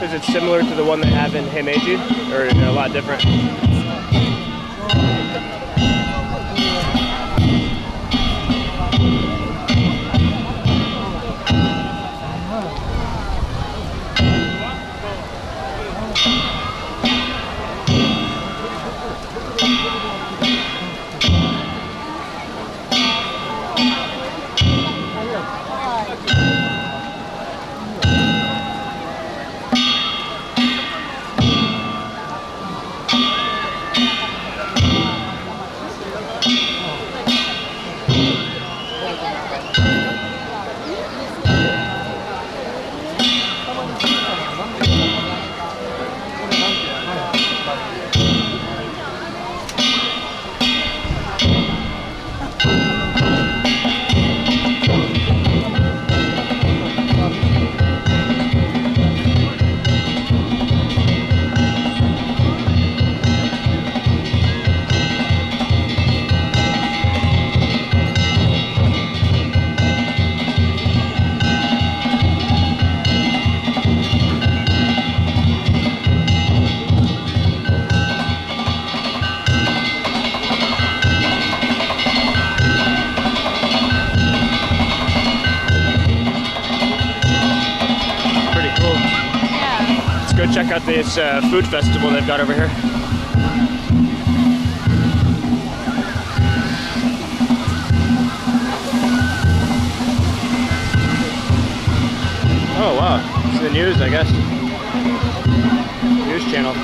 Is it similar to the one they have in Heimeiji, or is it a lot different? Go check out this food festival they've got over here. Oh wow, it's the news, I guess. News channel.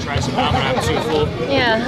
Try some now, but I'm too full. Yeah.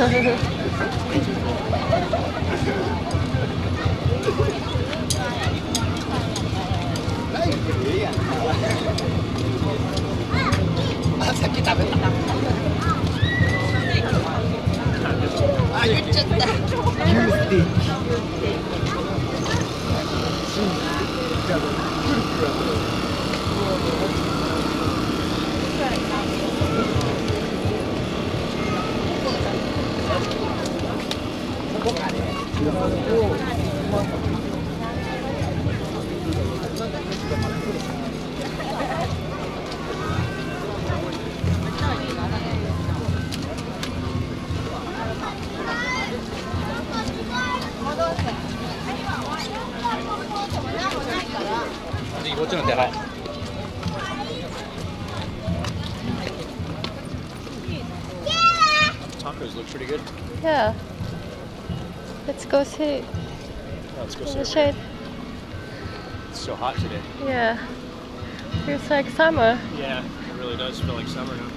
Tacos look pretty good. Yeah. Let's go sit Oh, let's go in the sit. shade. It's so hot today. Yeah. Feels like summer. Yeah, it really does feel like summer now.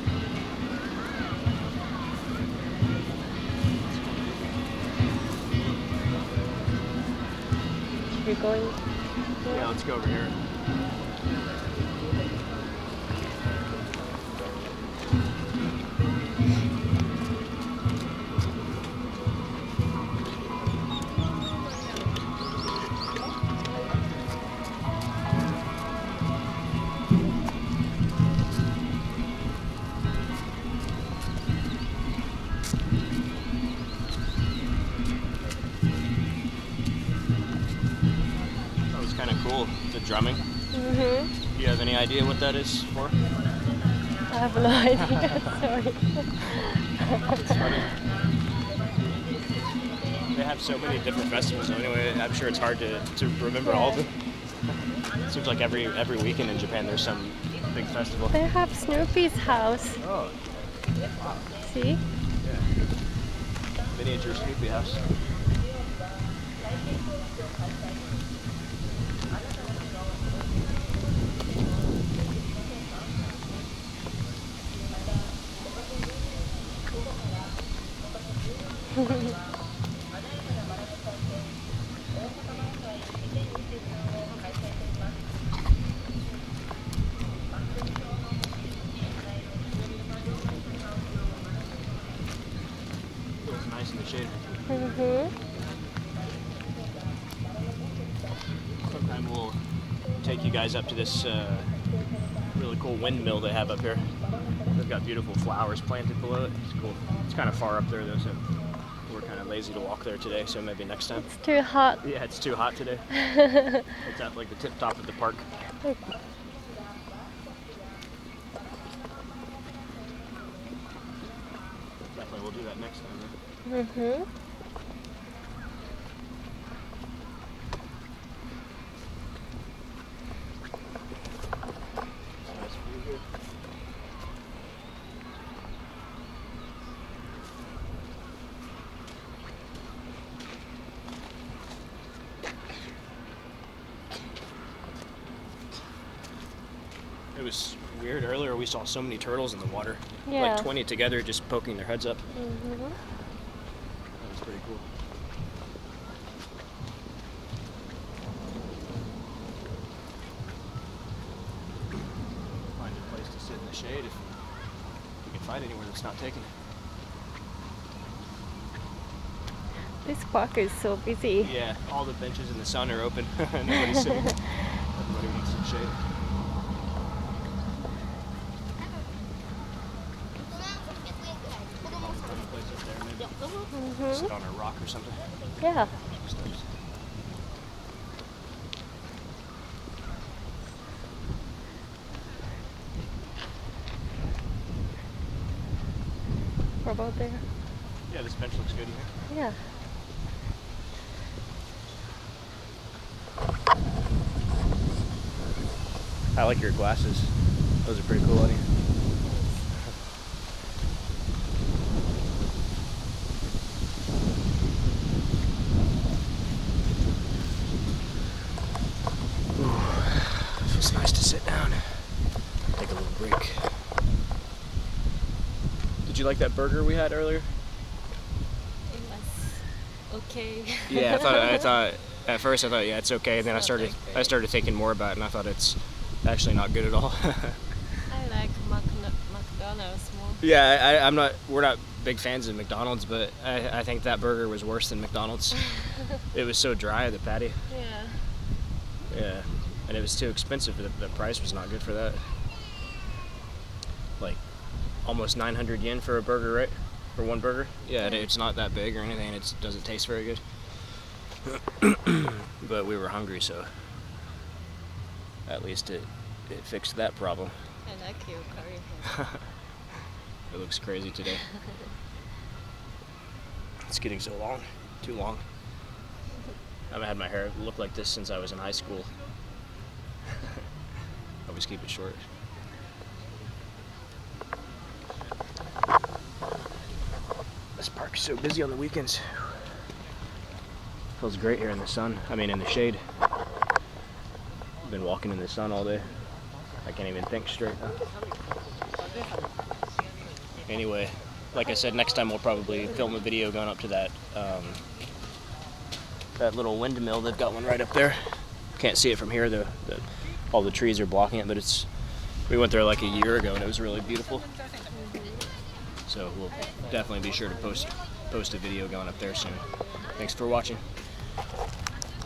We're going. Yeah, let's go over here. That was kind of cool, the drumming. Mm-hmm. Do you have any idea what that is for? I have no idea. Sorry. It's funny. They have so many different festivals anyway, I'm sure it's hard to remember all of them. Seems like every weekend in Japan there's some big festival. They have Snoopy's house. Oh, See? yeah. Miniature Snoopy house. Feels nice in the shade. Mm-hmm. Sometime we'll take you guys up to this really cool windmill they have up here. They've got beautiful flowers planted below it. It's cool. It's kind of far up there though, so we're kind of lazy to walk there today, so maybe next time. It's too hot. Yeah, it's too hot today. It's at like the tip top of the park. Definitely we'll do that next time. Right? Mm-hmm. Nice view here. It was weird earlier, we saw so many turtles in the water. Yeah. Like 20 together just poking their heads up. Mm-hmm. That was pretty cool. Find a place to sit in the shade if we can find anywhere that's not taken. This park is so busy. Yeah, all the benches in the sun are open. Nobody's sitting. Everybody needs some shade. Find a place up there, maybe Mm-hmm. sit on a rock or something. Yeah. Steps. What about there? Yeah, this bench looks good here. Yeah. I like your glasses. Those are pretty cool on you. Feels nice to sit down. Take a little break. Did you like that burger we had earlier? It was okay. Yeah, I thought at first I thought yeah it's okay, and then I It's not started that great. I started thinking more about it, and I thought it's actually not good at all. I like McDonald's more. Yeah, we're not big fans of McDonald's, but I think that burger was worse than McDonald's. It was so dry, the patty. Yeah. Yeah, and it was too expensive. The price was not good for that. Like almost 900 yen for a burger, right? For one burger. Yeah, it's not that big or anything. It doesn't taste very good. But we were hungry, so at least it fixed that problem. I like your curry hair. It looks crazy today. It's getting so long, too long. I haven't had my hair look like this since I was in high school. Always keep it short. This park is so busy on the weekends. Feels great here in the sun. I mean, in the shade. I've been walking in the sun all day. I can't even think straight now. Anyway, like I said, next time we'll probably film a video going up to that that little windmill. They've got one right up there. Can't see it from here. All the trees are blocking it, but we went there like a year ago and it was really beautiful. So we'll definitely be sure to post a video going up there soon. Thanks for watching.